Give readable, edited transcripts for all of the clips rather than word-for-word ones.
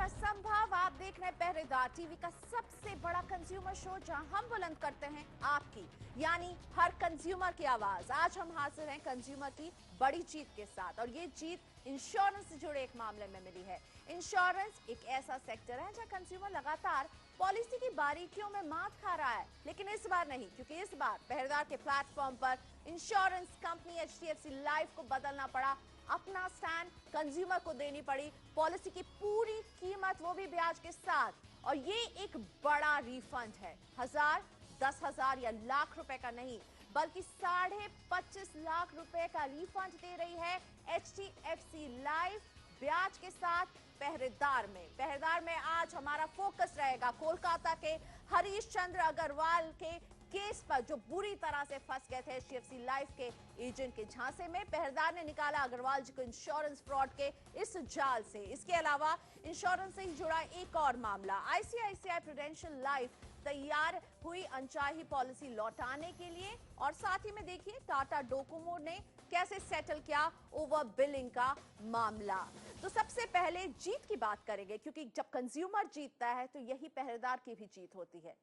का संभव। आप देख रहे हैं पहरेदार टीवी का सबसे बड़ा कंज्यूमर शो, जहां हम बुलंद करते हैं आपकी यानी हर कंज्यूमर की आवाज। आज हम हाजिर हैं कंज्यूमर की बड़ी जीत के साथ, और ये जीत इंश्योरेंस से जुड़े एक मामले में मिली है। इंश्योरेंस एक ऐसा सेक्टर है जहां कंज्यूमर लगातार पॉलिसी की बारीकियों में मात खा रहा है, लेकिन इस बार नहीं, क्योंकि इस बार पहरेदार के प्लेटफॉर्म पर इंश्योरेंस कंपनी एचडीएफसी लाइफ को बदलना पड़ा। अपना स्टैंड कंज्यूमर को देनी पड़ी, पॉलिसी की पूरी कीमत, वो भी ब्याज के साथ। और ये एक बड़ा रिफंड है, 1000, 10,000 या लाख रुपए का नहीं, बल्कि 25.5 लाख रुपए का रिफंड दे रही है एचडीएफसी लाइफ ब्याज के साथ पहरेदार में आज हमारा फोकस रहेगा कोलकाता के हरीश चंद्र अग्रवाल के केस पर, जो बुरी तरह से फंस गए थे एचडीएफसी लाइफ के एजेंट के झांसे में। पहरेदार ने निकाला अग्रवाल जी को इंश्योरेंस फ्रॉड के इस जाल से। इसके अलावा इंश्योरेंस से ही जुड़ा एक और मामला, आईसीआईसीआई प्रूडेंशियल लाइफ तैयार हुई अनचाही पॉलिसी लौटाने के लिए, और साथ ही में देखिए टाटा डोकोमो ने कैसे सेटल किया ओवर बिलिंग का मामला। तो सबसे पहले जीत की बात करेंगे, क्योंकि जब कंज्यूमर जीतता है तो यही पहरेदार की भी जीत होती है।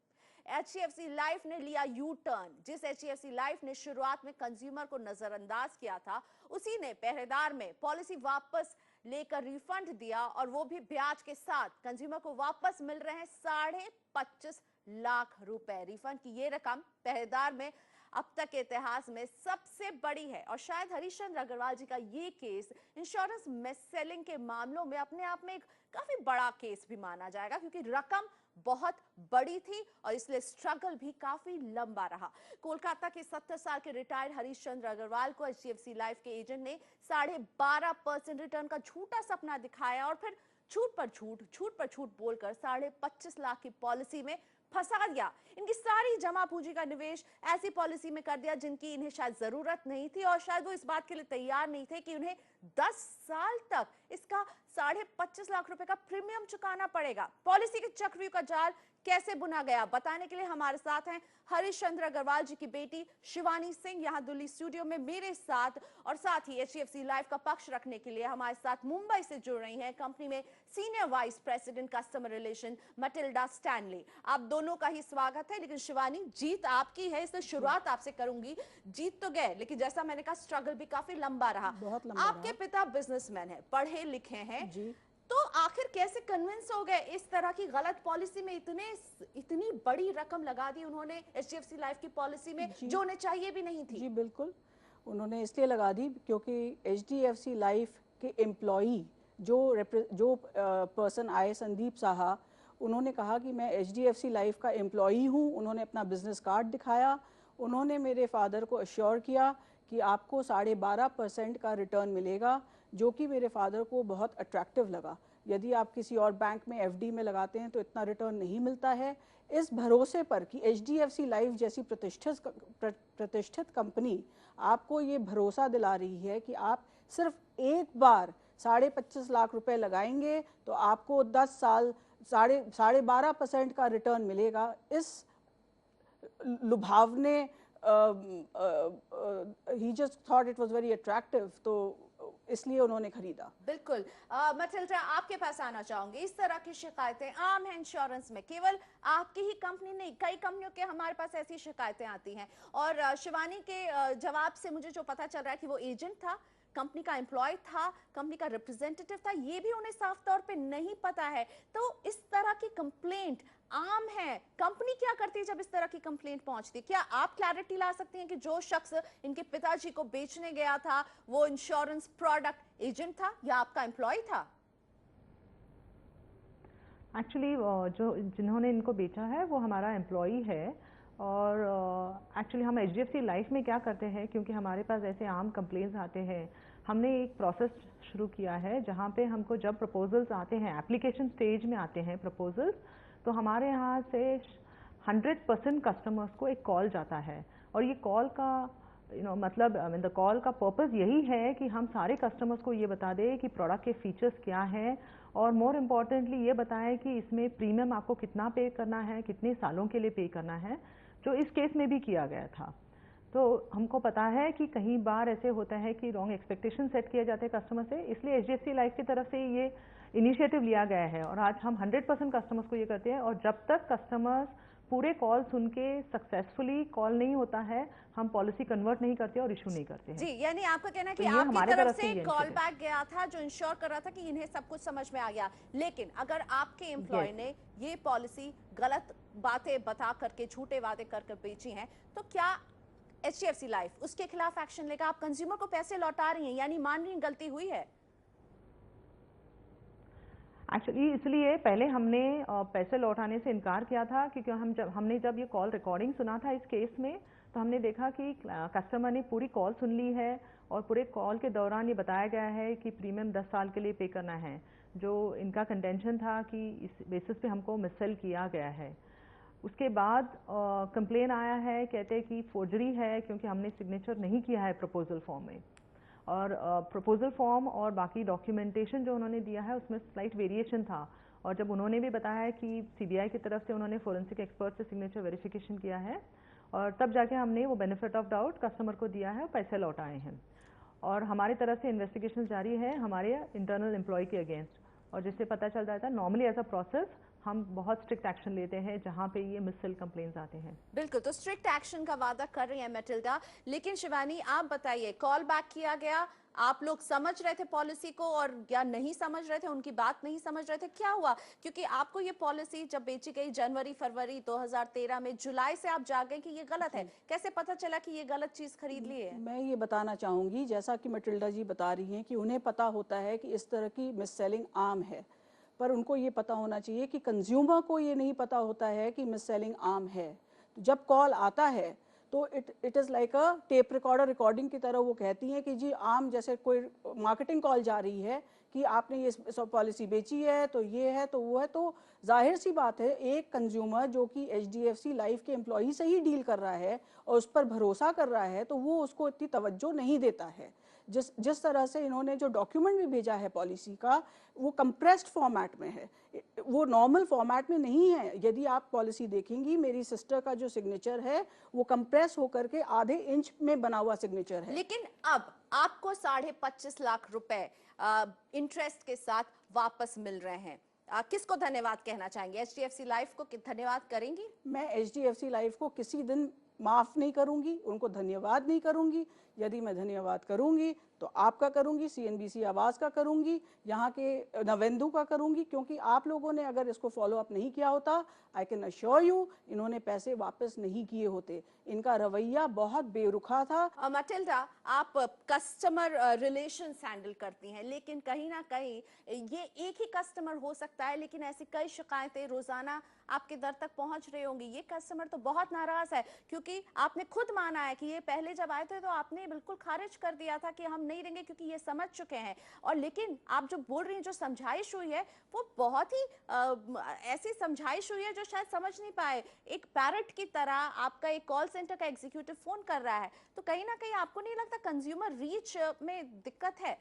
एचडीएफसी लाइफ ने लिया यू टर्न। जिस एचडीएफसी लाइफ ने शुरुआत में कंज्यूमर को नजरअंदाज किया था, उसी ने पहरेदार में पॉलिसी वापस लेकर रिफंड दिया, और वो भी ब्याज के साथ। कंज्यूमर को वापस मिल रहे हैं 25.5 लाख रुपए। रिफंड की ये रकम पहरेदार में अब तक के इतिहास में सबसे बड़ी है, और शायद हरीश चंद्र अग्रवाल जी का ये केस इंश्योरेंस मिस सेलिंग के मामलों में अपने आप में एक काफी बड़ा केस भी माना जाएगा, क्योंकि रकम बहुत बड़ी थी और इसलिए स्ट्रगल भी काफी लंबा रहा। कोलकाता के 70 साल के रिटायर्ड हरीश चंद्र अग्रवाल को एचडीएफसी लाइफ के एजेंट ने 12.5% रिटर्न का झूठा सपना दिखाया, और फिर झूठ पर झूठ बोलकर 25.5 लाख की पॉलिसी में फंसा दिया। इनकी सारी जमा पूंजी का निवेश ऐसी पॉलिसी में कर दिया जिनकी इन्हें शायद जरूरत नहीं थी, और शायद वो इस बात के लिए तैयार नहीं थे कि उन्हें 10 साल तक इसका 25.5 लाख रुपए का प्रीमियम चुकाना पड़ेगा। पॉलिसी के चक्रव्यूह का जाल कैसे बुना गया, बताने के लिए हमारे साथ हैं हरीश चंद्र अग्रवाल जी की बेटी शिवानी सिंह, यहाँ दिल्ली स्टूडियो में मेरे साथ, और साथ ही एचडीएफसी लाइफ का पक्ष रखने के लिए हमारे साथ मुंबई से जुड़ रही हैं कंपनी में senior vice president customer relation Matilda Stanley. आप दोनों का ही स्वागत है। लेकिन शिवानी, जीत आपकी है, इससे शुरुआत आपसे करूंगी। जीत तो गए, लेकिन जैसा मैंने कहा स्ट्रगल भी काफी लंबा रहा। बहुत लंबा आपके पिता बिजनेसमैन है, पढ़े लिखे हैं जी। तो आखिर कैसे कन्विंस हो गए इस तरह की गलत पॉलिसी में? इतनी बड़ी रकम लगा दी उन्होंने एचडीएफसी लाइफ की पॉलिसी में, जो उन्हें चाहिए भी नहीं थी। जी बिल्कुल, उन्होंने इसलिए लगा दी क्योंकि एचडीएफसी लाइफ के एम्प्लॉई जो पर्सन आए, संदीप साहा, उन्होंने कहा कि मैं एचडीएफसी लाइफ का एम्प्लॉई हूँ। उन्होंने अपना बिजनेस कार्ड दिखाया, उन्होंने मेरे फादर को अश्योर किया कि आपको 12.5% का रिटर्न मिलेगा, जो कि मेरे फादर को बहुत अट्रैक्टिव लगा। यदि आप किसी और बैंक में एफडी में लगाते हैं तो इतना रिटर्न नहीं मिलता है। इस भरोसे पर कि एचडीएफसी लाइफ जैसी प्रतिष्ठित कंपनी आपको ये भरोसा दिला रही है कि आप सिर्फ एक बार 25.5 लाख रुपए लगाएंगे तो आपको 10 साल 12.5% का रिटर्न मिलेगा, इस लुभावने he just thought it was very attractive, तो इसलिए उन्होंने खरीदा। बिल्कुल। मटिल्डा, आपके पास आना चाहूंगी। इस तरह की शिकायतें आम हैं इंश्योरेंस में, केवल आपकी ही कंपनी नहीं, कई कंपनियों के हमारे पास ऐसी शिकायतें आती हैं। और शिवानी के जवाब से मुझे जो पता चल रहा है कि वो एजेंट था, कंपनी का एम्प्लॉय था, कंपनी का रिप्रेजेंटेटिव था, ये भी उन्हें साफ तौर पे नहीं पता है। तो इस तरह की कंप्लेंट आम है। कंपनी क्या करती है जब इस तरह की कंप्लेंट पहुंचती? क्या आप क्लैरिटी ला सकती हैं कि जो शख्स इनके पिताजी को बेचने गया था वो इंश्योरेंस प्रोडक्ट एजेंट था या आपका एम्प्लॉय था? एक्चुअली जो जिन्होंने इनको बेचा है वो हमारा एम्प्लॉई है। और एक्चुअली हम एचडीएफसी लाइफ में क्या करते हैं, क्योंकि हमारे पास ऐसे आम कंप्लेंट्स आते हैं, हमने एक प्रोसेस शुरू किया है जहाँ पे हमको जब प्रपोजल्स आते हैं, एप्लीकेशन स्टेज में आते हैं प्रपोजल्स, तो हमारे यहाँ से 100% कस्टमर्स को एक कॉल जाता है। और ये कॉल का मतलब द कॉल का पर्पस यही है कि हम सारे कस्टमर्स को ये बता दें कि प्रोडक्ट के फीचर्स क्या हैं, और मोर इम्पॉर्टेंटली ये बताएं कि इसमें प्रीमियम आपको कितना पे करना है, कितने सालों के लिए पे करना है, जो इस केस में भी किया गया था। तो हमको पता है कि कई बार ऐसे होता है कि रॉन्ग एक्सपेक्टेशन सेट किए जाते हैं कस्टमर से, इसलिए एचडीएफसी लाइफ की तरफ से ये इनिशिएटिव लिया गया है और आज हम 100% कस्टमर्स को ये करते हैं। और जब तक कस्टमर्स पूरे कॉल सुन के सक्सेसफुली कॉल नहीं होता है, हम पॉलिसी कन्वर्ट नहीं करते और इशू नहीं करते हैं। जी, यानी आपका कहना है कि तो ये आपकी हमारे तरफ तरफ से ये कॉल initiative बैक गया था जो इंश्योर कर रहा था कि इन्हें सब कुछ समझ में आ गया, लेकिन अगर आपके एम्प्लॉय Yes. ने ये पॉलिसी गलत बातें बता करके, झूठे वादे कर बेची हैं, तो क्या HDFC लाइफ उसके खिलाफ एक्शन लेगा? आप कंज्यूमर को पैसे लौटा रही हैं, यानी मान रही हैं गलती हुई है। एक्चुअली इसलिए पहले हमने पैसे लौटाने से इनकार किया था, क्योंकि हमने जब ये कॉल रिकॉर्डिंग सुना था इस केस में, तो हमने देखा कि कस्टमर ने पूरी कॉल सुन ली है और पूरे कॉल के दौरान ये बताया गया है कि प्रीमियम 10 साल के लिए पे करना है, जो इनका कंटेंशन था कि इस बेसिस पे हमको मिससेल किया गया है। उसके बाद कंप्लेन आया है, कहते हैं कि फोर्जरी है क्योंकि हमने सिग्नेचर नहीं किया है प्रपोजल फॉर्म में, और प्रपोजल फॉर्म और बाकी डॉक्यूमेंटेशन जो उन्होंने दिया है उसमें स्लाइट वेरिएशन था। और जब उन्होंने भी बताया कि सीबीआई की तरफ से उन्होंने फोरेंसिक एक्सपर्ट से सिग्नेचर वेरिफिकेशन किया है, और तब जाके हमने वो बेनिफिट ऑफ डाउट कस्टमर को दिया है और पैसे लौटाए हैं। और हमारी तरफ से इन्वेस्टिगेशन जारी है हमारे इंटरनल एम्प्लॉय के अगेंस्ट, और जिससे पता चल जाता है नॉर्मली एज अ प्रोसेस हम बहुत स्ट्रिक्ट एक्शन लेते हैं जहां पे ये मिससेल कंप्लेंट्स आते हैं। बिल्कुल, तो स्ट्रिक्ट एक्शन का वादा कर रही है मैटिल्डा, लेकिन शिवानी आप बताइए, कॉल बैक किया गया, आप लोग समझ रहे थे पॉलिसी को और या नहीं समझ रहे थे, उनकी बात नहीं समझ रहे थे, क्या हुआ? क्योंकि आपको ये पॉलिसी जब बेची गई जनवरी फरवरी 2013 में, जुलाई से आप जागे कि ये गलत है, कैसे पता चला कि ये गलत चीज खरीद ली है? मैं ये बताना चाहूँगी, जैसा कि मैटिल्डा जी बता रही हैं कि उन्हें पता होता है कि इस तरह की मिस सेलिंग आम है, पर उनको ये पता होना चाहिए कि कंज्यूमर को ये नहीं पता होता है कि मिस सेलिंग आम है। तो जब कॉल आता है तो it is like a tape recorder recording की तरह वो कहती हैं कि जी आम, जैसे कोई मार्केटिंग कॉल जा रही है कि आपने ये पॉलिसी बेची है तो ये है तो वो है, तो जाहिर सी बात है एक कंज्यूमर जो कि HDFC लाइफ के एम्प्लॉई से ही डील कर रहा है और उस पर भरोसा कर रहा है, तो वो उसको इतनी तवज्जो नहीं देता है। जिस तरह से इन्होंने जो डॉक्यूमेंट भी भेजा है पॉलिसी का, वो कंप्रेस्ड फॉर्मेट में है, वो नॉर्मल फॉर्मेट में नहीं है। यदि आप पॉलिसी देखेंगी, मेरी सिस्टर का जो सिग्नेचर है वो कंप्रेस होकर के आधे इंच में बना हुआ सिग्नेचर है। लेकिन अब आपको 25.5 लाख रुपए इंटरेस्ट के साथ वापस मिल रहे हैं, किसको धन्यवाद कहना चाहेंगे? HDFC लाइफ को धन्यवाद करेंगी? मैं HDFC लाइफ को किसी दिन माफ़ नहीं करूंगी, उनको धन्यवाद नहीं करूंगी। यदि मैं धन्यवाद करूंगी तो आपका करूंगी, CNBC आवाज़ का करूंगी, यहाँ के नवेंदु का करूंगी, क्योंकि आप लोगों ने अगर इसको फॉलो अप नहीं किया होता, आई कैन अश्योर यू इन्होंने पैसे वापस नहीं किए होते। इनका रवैया बहुत बेरुखा था। मैटिल्डा, आप कस्टमर रिलेशंस हैंडल करती हैं, लेकिन कहीं ना कहीं ये एक ही कस्टमर हो सकता है, लेकिन ऐसी कई शिकायतें रोजाना आपके दर तक पहुंच रही होंगी। ये कस्टमर तो बहुत नाराज है, क्योंकि आपने खुद माना है कि ये पहले जब आए थे तो आपने बिल्कुल खारिज कर दिया था कि हम नहीं देंगे क्योंकि ये समझ चुके हैं, और लेकिन आप जो बोल रही हैं, जो समझाइश हुई है वो बहुत ही ऐसी समझाइश हुई है जो शायद समझ नहीं पाए। एक पैरट की तरह आपका एक कॉल सेंटर का एग्जीक्यूटिव फोन कर रहा है, तो कहीं ना कहीं आपको नहीं लगता कंज्यूमर रीच में दिक्कत है?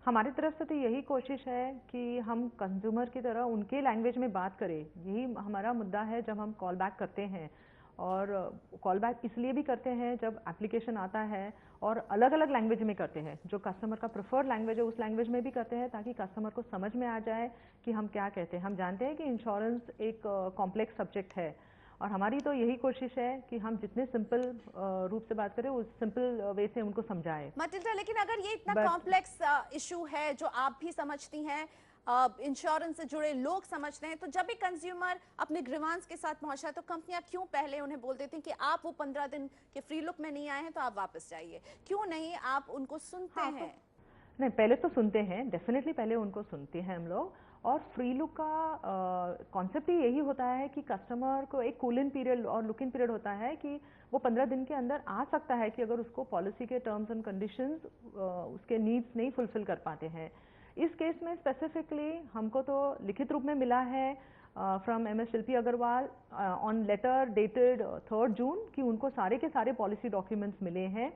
हमारी तरफ से तो यही कोशिश है कि हम कंज्यूमर की तरह उनके लैंग्वेज में बात करें, यही हमारा मुद्दा है जब हम कॉल बैक करते हैं। और कॉल बैक इसलिए भी करते हैं जब एप्लीकेशन आता है, और अलग अलग लैंग्वेज में करते हैं, जो कस्टमर का प्रेफर्ड लैंग्वेज है उस लैंग्वेज में भी करते हैं, ताकि कस्टमर को समझ में आ जाए कि हम क्या कहते हैं। हम जानते हैं कि इंश्योरेंस एक कॉम्प्लेक्स सब्जेक्ट है, और हमारी तो यही कोशिश है कि हम जितने सिंपल रूप से बात करें, उस सिंपल वे से उनको समझाएं। मैटिल्डा, लेकिन अगर ये इतना कॉम्प्लेक्स इशू है जो आप भी समझती हैं, इंश्योरेंस से जुड़े लोग समझते हैं, तो जब भी कंज्यूमर अपने ग्रीवांस के साथ पहुंचता है तो कंपनियां क्यों पहले उन्हें बोल देती हैं कि आप वो 15 दिन के फ्री लुक में नहीं आए हैं तो आप वापस जाइए? क्यों नहीं आप उनको सुनते हैं? नहीं, पहले तो सुनते हैं, डेफिनेटली पहले उनको सुनते हैं हम लोग। और फ्री लुक का कॉन्सेप्ट ही यही होता है कि कस्टमर को एक कूल इन पीरियड और लुक इन पीरियड होता है कि वो 15 दिन के अंदर आ सकता है कि अगर उसको पॉलिसी के टर्म्स एंड कंडीशंस उसके नीड्स नहीं फुलफिल कर पाते हैं। इस केस में स्पेसिफिकली हमको तो लिखित रूप में मिला है from MS Shilpi Agarwal on letter dated 3 June कि उनको सारे के सारे पॉलिसी डॉक्यूमेंट्स मिले हैं,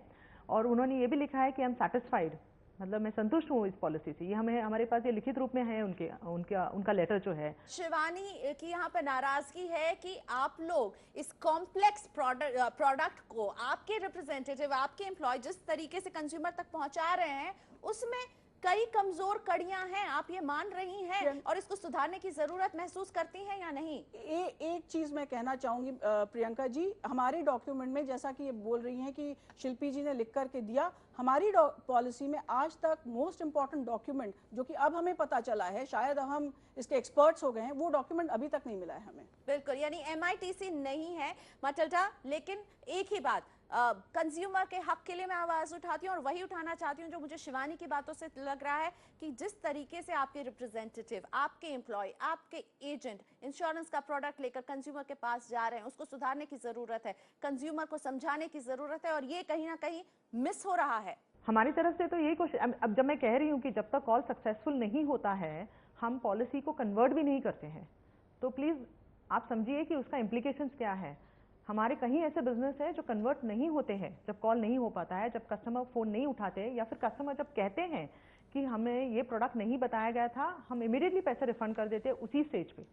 और उन्होंने ये भी लिखा है कि आई एम सेटिस्फाइड, मतलब मैं संतुष्ट हूँ इस पॉलिसी से। ये हमें हमारे पास ये लिखित रूप में है उनका लेटर जो है। शिवानी की यहाँ पर नाराजगी है कि आप लोग इस कॉम्प्लेक्स प्रोडक्ट को आपके रिप्रेजेंटेटिव, आपके एम्प्लॉय जिस तरीके से कंज्यूमर तक पहुंचा रहे हैं, उसमें कई कमजोर कड़ियां हैं, आप ये मान रही हैं और इसको सुधारने की जरूरत महसूस करती हैं या नहीं? एक चीज मैं कहना चाहूंगी प्रियंका जी, हमारे डॉक्यूमेंट में जैसा कि ये बोल रही हैं कि शिल्पी जी ने लिख करके दिया, हमारी पॉलिसी में आज तक मोस्ट इंपॉर्टेंट डॉक्यूमेंट जो कि अब हमें पता चला है, शायद अब हम इसके एक्सपर्ट्स हो गए हैं, वो डॉक्यूमेंट अभी तक नहीं मिला है हमें। बिल्कुल, यानी MITC नहीं है मटिल्डा, लेकिन एक ही बात, कंज्यूमर के हक के लिए मैं आवाज उठाती हूँ और वही उठाना चाहती हूँ जो मुझे शिवानी की बातों से लग रहा है कि जिस तरीके से आपके रिप्रेजेंटेटिव, आपके एम्प्लॉय, आपके एजेंट इंश्योरेंस का प्रोडक्ट लेकर कंज्यूमर के पास जा रहे हैं, उसको सुधारने की जरूरत है, कंज्यूमर को समझाने की जरूरत है और ये कहीं ना कहीं मिस हो रहा है। हमारी तरफ से तो यही कोशिश, अब जब मैं कह रही हूँ कि जब तक कॉल सक्सेसफुल नहीं होता है हम पॉलिसी को कन्वर्ट भी नहीं करते हैं, तो प्लीज़ आप समझिए कि उसका इम्प्लीकेशंस क्या है। हमारे कहीं ऐसे बिजनेस है जो कन्वर्ट नहीं होते हैं जब कॉल नहीं हो पाता है, जब कस्टमर फ़ोन नहीं उठाते, या फिर कस्टमर जब कहते हैं कि हमें ये प्रोडक्ट नहीं बताया गया था, हम इमीडिएटली पैसे रिफंड कर देते हैं उसी स्टेज पे।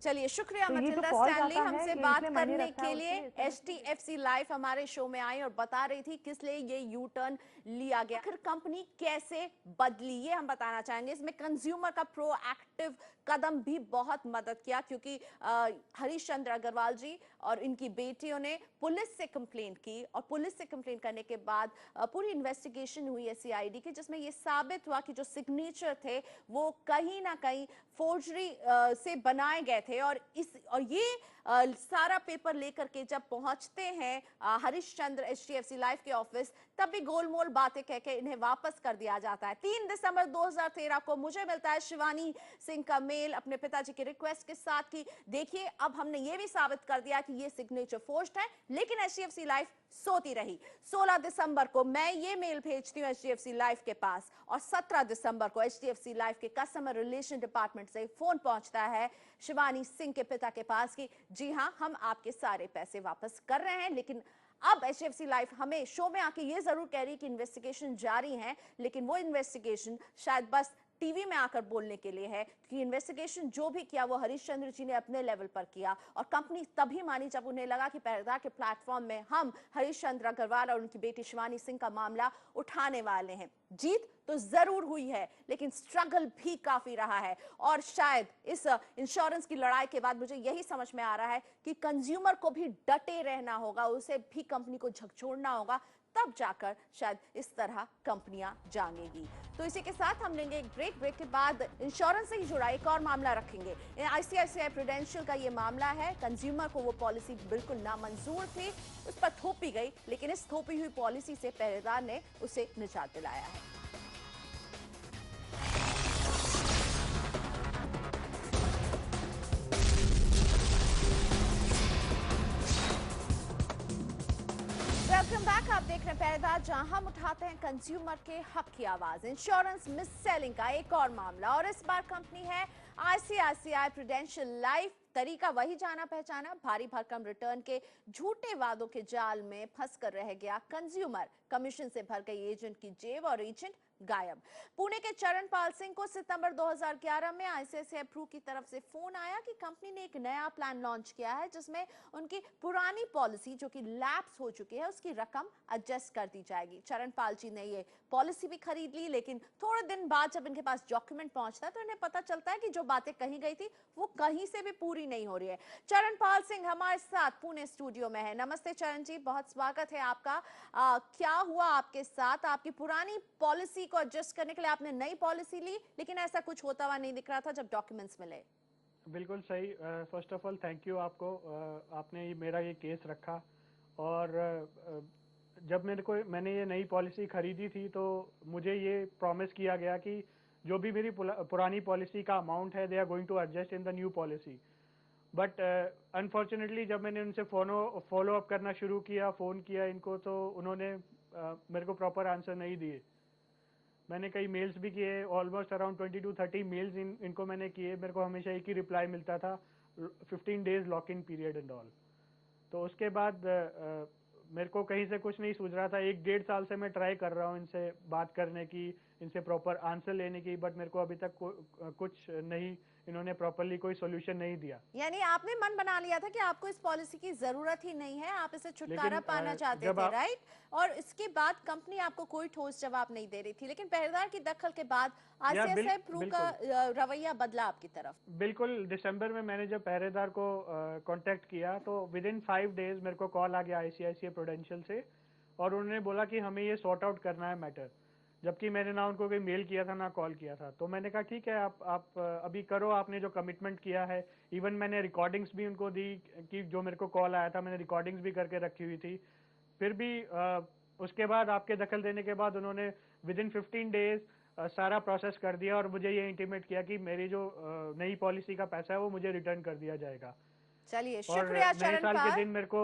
चलिए शुक्रिया तो ये जो मटिल्डा कॉल स्टैनली जाता है, हमसे ये बात इसलिए मायने करने रखता है के लिए। उसके- HDFC लाइफ हमारे शो में आई और बता रही थी किस लिए ये यू टर्न लिया गया, आखिर कंपनी कैसे बदली, ये हम बताना चाहेंगे। इसमें कंज्यूमर का प्रोएक्टिव कदम भी बहुत मदद किया, क्योंकि हरीश चंद्र अग्रवाल जी और इनकी बेटियों ने पुलिस से कंप्लेंट की और पुलिस से कंप्लेंट करने के बाद पूरी इन्वेस्टिगेशन हुई है CID की, जिसमें ये साबित हुआ कि जो सिग्नेचर थे वो कहीं ना कहीं फोर्जरी से बनाए गए थे। और ये सारा पेपर लेकर के जब पहुंचते हैं हरीश चंद्र HDFC लाइफ के ऑफिस, तब भी गोलमोल बातें कह के इन्हें वापस कर दिया जाता है। 3 दिसंबर 2013 को मुझे मिलता है शिवानी सिंह का मेल अपने पिताजी की रिक्वेस्ट के साथ कि देखिए अब हमने ये भी साबित कर दिया कि ये सिग्नेचर फोर्ज्ड है, लेकिन HDFC लाइफ सोती रही। 16 दिसंबर को मैं ये मेल भेजती हूँ HDFC लाइफ के पास और 17 दिसंबर को HDFC लाइफ के कस्टमर रिलेशन डिपार्टमेंट से फोन पहुंचता है शिवानी सिंह के पिता के पास कि जी हाँ, हम आपके सारे पैसे वापस कर रहे हैं। लेकिन अब HDFC लाइफ हमें शो में आके ये जरूर कह रही है कि इन्वेस्टिगेशन जारी है, लेकिन वो इन्वेस्टिगेशन शायद बस टीवी में आकर बोलने के लिए है कि इन्वेस्टिगेशन जो भी किया वो हरीश चंद्र जी ने अपने लेवल पर किया और कंपनी तभी मानी जब उन्हें लगा कि पहरेदार के प्लेटफॉर्म में हम हरीश चंद्र अग्रवाल और उनकी बेटी शिवानी सिंह का मामला उठाने वाले हैं। जीत तो जरूर हुई है, लेकिन स्ट्रगल भी काफी रहा है और शायद इस इंश्योरेंस की लड़ाई के बाद मुझे यही समझ में आ रहा है कि कंज्यूमर को भी डटे रहना होगा, उसे भी कंपनी को झकझोरना होगा, तब जाकर शायद इस तरह कंपनियां जागेंगी। तो इसी के साथ हम लेंगे एक ब्रेक के बाद इंश्योरेंस से ही जुड़ा एक और मामला रखेंगे। ICICI प्रूडेंशियल का ये मामला है। कंज्यूमर को वो पॉलिसी बिल्कुल नामंजूर थी, उस पर थोपी गई, लेकिन इस थोपी हुई पॉलिसी से पहरेदार ने उसे निजात दिलाया है। वेलकम बैक, आप देख रहे हैं पहरेदार, जहां हम उठाते हैं कंज्यूमर के हक की आवाज। इंश्योरेंस मिस सेलिंग का एक और मामला और इस बार कंपनी है ICICI प्रूडेंशियल लाइफ। तरीका वही जाना पहचाना, भारी भरकम रिटर्न के झूठे वादों के जाल में फंसकर रह गया कंज्यूमर। कमीशन से भर गई एजेंट की जेब और एजेंट गायब। पुणे के चरणपाल सिंह को सितंबर 2011 में ICICI प्रू की तरफ से फोन आया कि कंपनी ने एक नया प्लान लॉन्च किया है जिसमें उनकी पुरानी पॉलिसी जो कि लैप्स हो चुकी है उसकी रकम एडजस्ट कर दी जाएगी। चरणपाल जी ने ये पॉलिसी भी खरीद ली, लेकिन थोड़े दिन बाद जब इनके पास डॉक्यूमेंट पहुंचता है तो इन्हें पता चलता है कि जो बातें कही गई थी वो कहीं से भी पूरी नहीं हो रही है। चरणपाल सिंह हमारे साथ पुणे स्टूडियो में है। नमस्ते चरण जी, बहुत स्वागत है आपका। क्या हुआ आपके साथ? आपकी पुरानी पॉलिसी को एडजस्ट करने के लिए आपने नई पॉलिसी ली, लेकिन ऐसा कुछ होता हुआ नहीं दिख रहा था जब डॉक्यूमेंट्स मिले। बिल्कुल सही। First of all thank you आपको, आपने मेरा ये केस रखा। और जब मैंने ये नई पॉलिसी खरीदी थी तो मुझे ये प्रॉमिस किया गया कि जो भी मेरी पुरानी पॉलिसी का अमाउंट है they are going to adjust in the new policy. But unfortunately जब मैंने उनसे फॉलो अप करना शुरू किया, फ़ोन किया इनको, तो उन्होंने मेरे को प्रॉपर आंसर नहीं दिए। मैंने कई मेल्स भी किए, ऑलमोस्ट अराउंड 20 to 30 मेल्स इनको मैंने किए। मेरे को हमेशा एक ही रिप्लाई मिलता था, 15 days lock in period and all. तो उसके बाद मेरे को कहीं से कुछ नहीं सूझ रहा था। 1-1.5 साल से मैं ट्राई कर रहा हूँ इनसे बात करने की, इनसे प्रॉपर आंसर लेने की, बट मेरे को अभी तक कुछ नहीं, इन्होंने प्रॉपरली कोई सोल्यूशन नहीं दिया। यानी आपने मन बना लिया था कि आपको इस पॉलिसी की जरूरत ही नहीं है, आप इसे छुटकारा लेकिन पाना चाहते जब थे, आप राइट? और इसके बाद कंपनी आपको कोई ठोस जवाब नहीं दे रही थी, लेकिन पहरेदार की दखल के बाद आईसीआईसीआई प्रू का रवैया बदला आपकी तरफ। बिल्कुल, दिसंबर में मैंने जब पहरेदार को कांटेक्ट किया तो विद इन 5 डेज मेरे को कॉल आ गया आईसीआईसीआई प्रूडेंशियल से, और उन्होंने बोला कि हमें ये सॉर्ट आउट करना है मैटर, जबकि मैंने ना उनको कोई मेल किया था ना कॉल किया था। तो मैंने कहा ठीक है, आप अभी करो, आपने जो कमिटमेंट किया है। इवन मैंने रिकॉर्डिंग्स भी उनको दी कि जो मेरे को कॉल आया था, मैंने रिकॉर्डिंग्स भी करके रखी हुई थी। फिर भी उसके बाद आपके दखल देने के बाद उन्होंने विद इन 15 डेज सारा प्रोसेस कर दिया और मुझे ये इंटीमेट किया कि मेरी जो नई पॉलिसी का पैसा है वो मुझे रिटर्न कर दिया जाएगा। चलिए, और शुक्रिया नए साल के चरणपाल। दिन मेरे को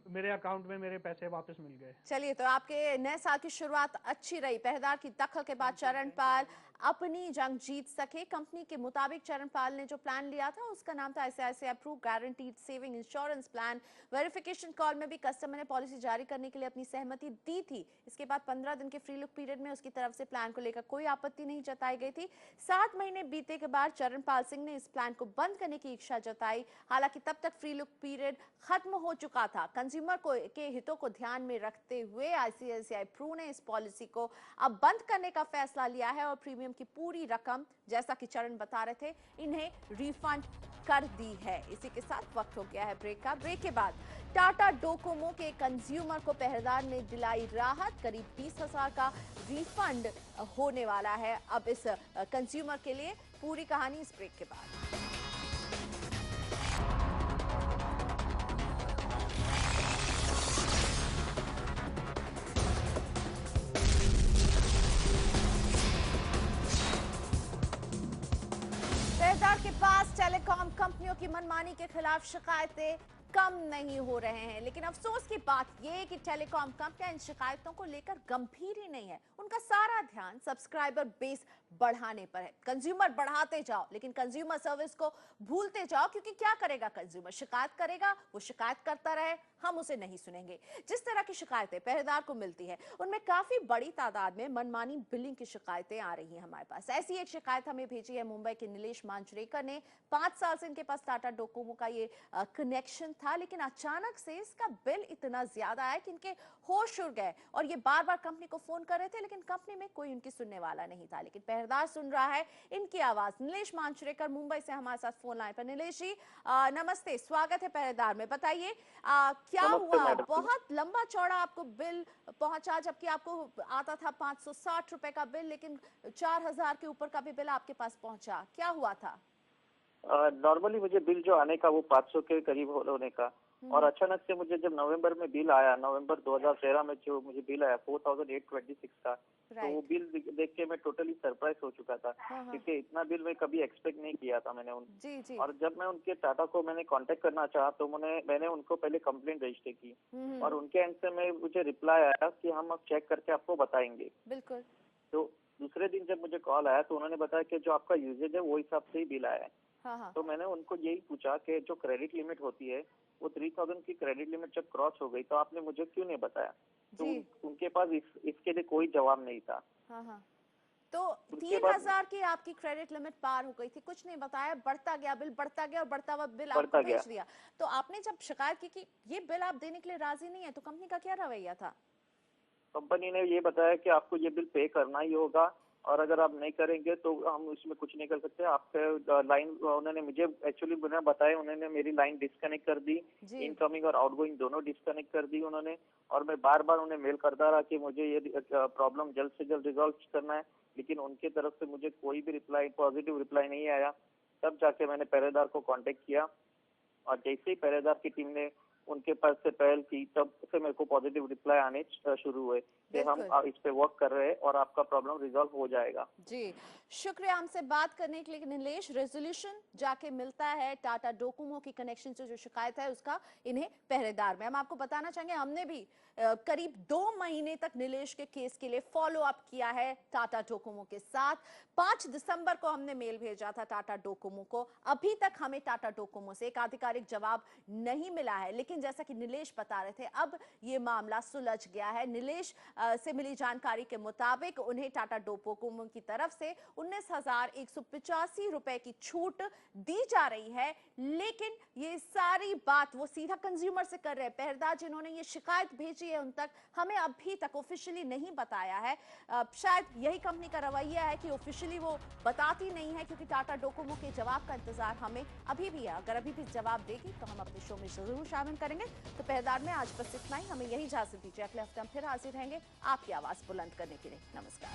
मेरे अकाउंट में मेरे पैसे वापस मिल गए। चलिए, तो आपके नए साल की शुरुआत अच्छी रही। पहरेदार की दखल के बाद चरणपाल अपनी जंग जीत सके। कंपनी के मुताबिक चरणपाल ने जो प्लान लिया था उसका नाम था ICICI Pru guaranteed saving insurance plan. Verification call में भी कस्टमर ने पॉलिसी जारी करने के लिए अपनी सहमति दी थी। इसके बाद 15 दिन के फ्री लुक पीरियड में उसकी तरफ से प्लान को लेकर कोई आपत्ति नहीं जताई गई थी। 7 महीने बीते के बाद चरणपाल सिंह ने इस प्लान को बंद करने की इच्छा जताई। हालांकि तब तक फ्री लुक पीरियड खत्म हो चुका था। कंज्यूमर के हितों को ध्यान में रखते हुए आईसीआईसीआई प्रू ने इस पॉलिसी को अब बंद करने का फैसला लिया है और प्रीमियम की पूरी रकम, जैसा कि चरण बता रहे थे, इन्हें रिफंड कर दी है। इसी के साथ वक्त हो गया है ब्रेक का। ब्रेक के बाद टाटा डोकोमो के कंज्यूमर को पहरेदार ने दिलाई राहत। करीब 20,000 का रिफंड होने वाला है अब इस कंज्यूमर के लिए। पूरी कहानी इस ब्रेक के बाद। पहरेदार के पास टेलीकॉम कंपनियों की मनमानी के खिलाफ शिकायतें कम नहीं हो रहे हैं, लेकिन अफसोस की बात यह है कि टेलीकॉम कंपनियां इन शिकायतों को लेकर गंभीर ही नहीं है। उनका सारा ध्यान सब्सक्राइबर बेस बढ़ाने पर है। कंज्यूमर बढ़ाते जाओ, लेकिन कंज्यूमर सर्विस को भूलते जाओ, क्योंकि क्या करेगा कंज्यूमर? शिकायत करेगा, वो शिकायत करता रहे, हम उसे नहीं सुनेंगे। जिस तरह की शिकायतें पहरेदार को मिलती है उनमें काफी बड़ी तादाद में मनमानी बिलिंग की शिकायतें आ रही हैं हमारे पास। ऐसी एक शिकायत हमें भेजी है मुंबई के नीलेश मांजरेकर ने। 5 साल से इनके पास टाटा डोकोमो का ये कनेक्शन था, लेकिन अचानक से इसका बिल इतना ज्यादा आया कि इनके होश उड़ गए और ये बार बार कंपनी को फोन कर रहे थे, लेकिन कंपनी में कोई उनकी सुनने वाला नहीं था। लेकिन पहरेदार सुन रहा है इनकी आवाज। नीलेश मांजरेकर मुंबई से हमारे साथ फोन लाइन पर। नीलेश जी नमस्ते, स्वागत है पहरेदार में। बताइए क्या हुआ? बहुत लंबा चौड़ा आपको बिल पहुंचा, जबकि आपको आता था 560 रुपए का बिल, लेकिन 4,000 के ऊपर का भी बिल आपके पास पहुंचा। क्या हुआ था? नॉर्मली मुझे बिल जो आने का वो 500 के करीब होने का, और अचानक से मुझे जब नवंबर में बिल आया, नवंबर 2013 में जो मुझे बिल आया 4826 का, तो वो बिल देख के मैं टोटली सरप्राइज हो चुका था, क्योंकि इतना बिल मैं कभी एक्सपेक्ट नहीं किया था मैंने जी। और जब मैं उनके टाटा को मैंने कांटेक्ट करना चाहा तो मैंने उनको पहले कंप्लेंट रजिस्टर की और उनके एंड से मुझे रिप्लाई आया कि हम अब चेक करके आपको बताएंगे। बिल्कुल। तो दूसरे दिन जब मुझे कॉल आया तो उन्होंने बताया कि जो आपका यूजेज है वो हिसाब से ही बिल आया है। तो मैंने उनको यही पूछा कि जो क्रेडिट लिमिट होती है वो 3000 की क्रेडिट लिमिट जब क्रॉस हो गई तो आपने मुझे क्यों नहीं बताया? तो उनके पास इसके लिए कोई जवाब नहीं था। तो 3000 की आपकी क्रेडिट लिमिट पार हो गई थी, कुछ नहीं बताया, बढ़ता गया बिल, बढ़ता गया और बढ़ता हुआ बिल आपको भेज दिया। तो आपने जब शिकायत की कि ये बिल आप देने के लिए राजी नहीं है, तो कंपनी का क्या रवैया था? कंपनी ने ये बताया कि आपको ये बिल पे करना ही होगा और अगर आप नहीं करेंगे तो हम उसमें कुछ नहीं कर सकते। आपके लाइन उन्होंने मुझे एक्चुअली बिना बताए उन्होंने मेरी लाइन डिस्कनेक्ट कर दी, इनकमिंग और आउटगोइंग दोनों डिस्कनेक्ट कर दी उन्होंने। और मैं बार बार उन्हें मेल करता रहा कि मुझे ये प्रॉब्लम जल्द से जल्द रिजॉल्व करना है, लेकिन उनकी तरफ से मुझे कोई भी रिप्लाई, पॉजिटिव रिप्लाई नहीं आया। तब जाके मैंने पहरेदार को कांटेक्ट किया और जैसे ही पहरेदार की टीम ने उनके पास से पहल की तब से मेरे को पॉजिटिव रिप्लाई आने शुरू हुए कि हम इस पे वर्क कर रहे हैं और आपका प्रॉब्लम रिजॉल्व हो जाएगा। जी, शुक्रिया हमसे बात करने के लिए नीलेश। रेजोल्यूशन जाके मिलता है टाटा डोकोमो की कनेक्शन से जो शिकायत है उसका इन्हें पहरेदार में। हम आपको बताना चाहेंगे हमने भी करीब 2 महीने तक नीलेश के केस के लिए फॉलो अप किया है टाटा डोकोमो के साथ। 5 दिसंबर को हमने मेल भेजा था टाटा डोकोमो को। अभी तक हमें टाटा डोकोमो से एक आधिकारिक जवाब नहीं मिला है, लेकिन लेकिन जैसा कि नीलेश बता रहे थे, अब ये मामला सुलझ गया है। नीलेश से मिली जानकारी के मुताबिक उन्हें टाटा डोकोमो की तरफ से 19,185 रुपए की छूट दी जा रही है, लेकिन ये सारी बात वो सीधा कंज्यूमर से कर रहे हैं। पहरेदार जिन्होंने ये शिकायत भेजी है उन तक हमें अभी तक ऑफिशियली नहीं बताया है। शायद यही कंपनी का रवैया है कि ऑफिशियली वो बताती नहीं है, क्योंकि टाटा डोकोमो के जवाब का इंतजार हमें अभी भी है। अगर अभी भी जवाब देगी तो हम अपने शो में जरूर शामिल करेंगे। तो पहरेदार में आज बस इतना ही, हमें यही इजाजत दीजिए। अगले हफ्ते हम फिर हाजिर रहेंगे आपकी आवाज बुलंद करने के लिए। नमस्कार।